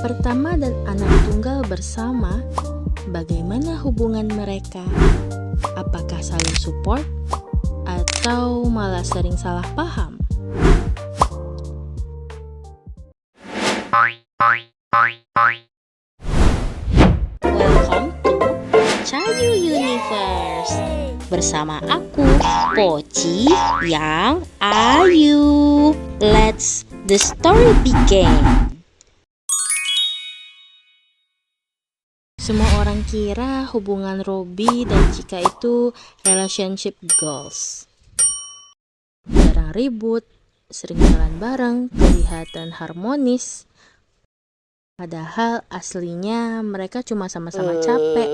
pertama dan anak tunggal bersama, bagaimana hubungan mereka? Apakah saling support atau malah sering salah paham? Welcome to Cayu Universe. Bersama aku, Poci yang Ayu. Let's the story begin. Semua orang kira hubungan Robby dan Chika itu relationship goals. Jarang ribut, sering jalan bareng, kelihatan harmonis. Padahal aslinya mereka cuma sama-sama capek,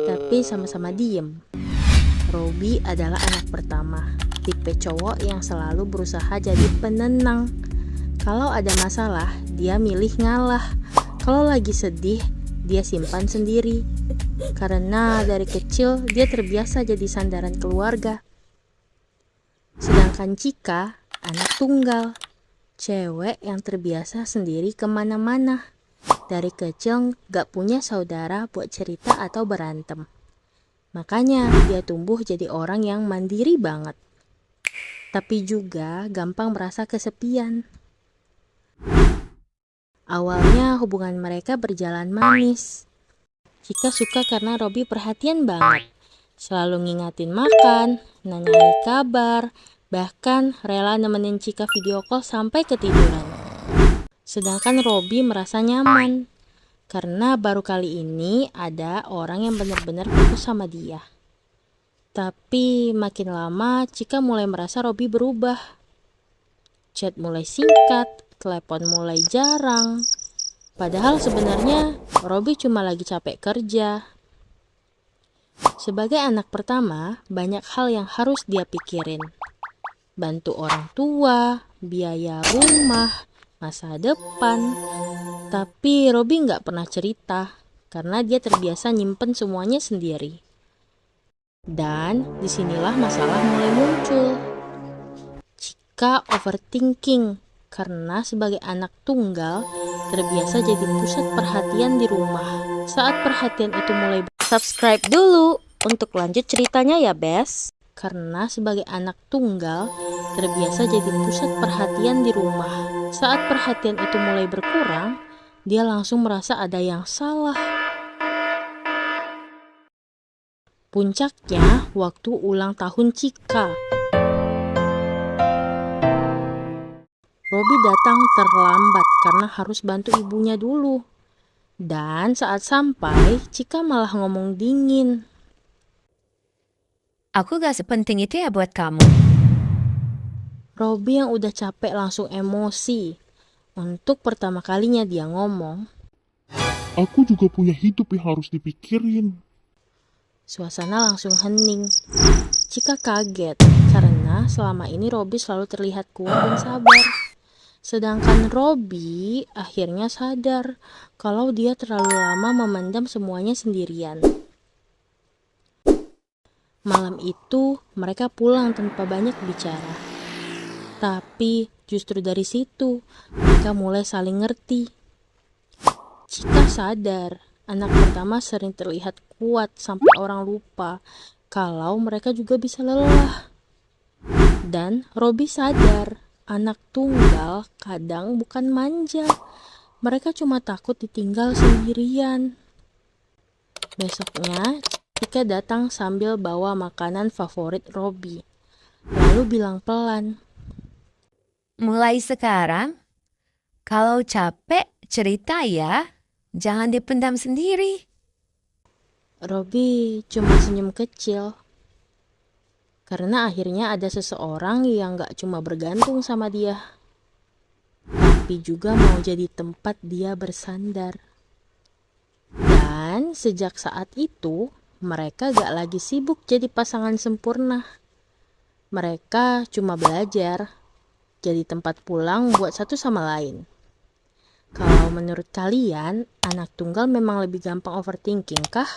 tapi sama-sama diem. Robby adalah anak pertama, tipe cowok yang selalu berusaha jadi penenang. Kalau ada masalah, dia milih ngalah. Kalau lagi sedih, dia simpan sendiri. Karena dari kecil dia terbiasa jadi sandaran keluarga. Sedangkan Chika, anak tunggal, cewek yang terbiasa sendiri kemana-mana. Dari kecil gak punya saudara buat cerita atau berantem. Makanya dia tumbuh jadi orang yang mandiri banget. Tapi juga gampang merasa kesepian. Awalnya hubungan mereka berjalan manis. Chika suka karena Robby perhatian banget. Selalu ngingatin makan, nanyain kabar, bahkan rela nemenin Chika video call sampai ketiduran. Sedangkan Robby merasa nyaman karena baru kali ini ada orang yang benar-benar fokus sama dia. Tapi makin lama Chika mulai merasa Robby berubah. Chat mulai singkat, telepon mulai jarang. Padahal sebenarnya Robby cuma lagi capek kerja. Sebagai anak pertama, banyak hal yang harus dia pikirin. Bantu orang tua, biaya rumah, masa depan. Tapi Robby nggak pernah cerita karena dia terbiasa nyimpen semuanya sendiri. Dan disinilah masalah mulai muncul. Chika overthinking karena sebagai anak tunggal terbiasa jadi pusat perhatian di rumah. Saat perhatian itu mulai subscribe dulu untuk lanjut ceritanya ya Bes. Karena sebagai anak tunggal terbiasa jadi pusat perhatian di rumah. Saat perhatian itu mulai berkurang, dia langsung merasa ada yang salah. Puncaknya waktu ulang tahun Chika. Robby datang terlambat karena harus bantu ibunya dulu. Dan saat sampai, Chika malah ngomong dingin. Aku gak sepenting itu ya buat kamu. Robby yang udah capek langsung emosi. Untuk pertama kalinya dia ngomong. Aku juga punya hidup yang harus dipikirin. Suasana langsung hening. Chika kaget karena selama ini Robby selalu terlihat kuat dan sabar. Sedangkan Robby akhirnya sadar kalau dia terlalu lama memendam semuanya sendirian. Malam itu mereka pulang tanpa banyak bicara. Tapi justru dari situ mereka mulai saling ngerti. Chika sadar anak pertama sering terlihat kuat sampai orang lupa kalau mereka juga bisa lelah. Dan Robby sadar anak tunggal kadang bukan manja. Mereka cuma takut ditinggal sendirian. Besoknya Chika datang sambil bawa makanan favorit Robby. Lalu bilang pelan. Mulai sekarang, kalau capek cerita ya, jangan dipendam sendiri. Robby cuma senyum kecil. Karena akhirnya ada seseorang yang gak cuma bergantung sama dia, tapi juga mau jadi tempat dia bersandar. Dan sejak saat itu, mereka gak lagi sibuk jadi pasangan sempurna. Mereka cuma belajar, jadi tempat pulang buat satu sama lain. Kalau menurut kalian, anak tunggal memang lebih gampang overthinking kah?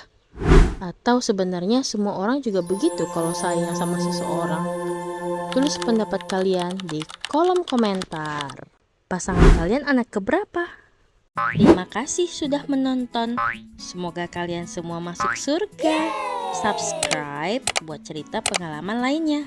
Atau sebenarnya semua orang juga begitu kalau sayang sama seseorang? Tulis pendapat kalian di kolom komentar. Pasangan kalian anak keberapa? Terima kasih sudah menonton. Semoga kalian semua masuk surga. Subscribe buat cerita pengalaman lainnya.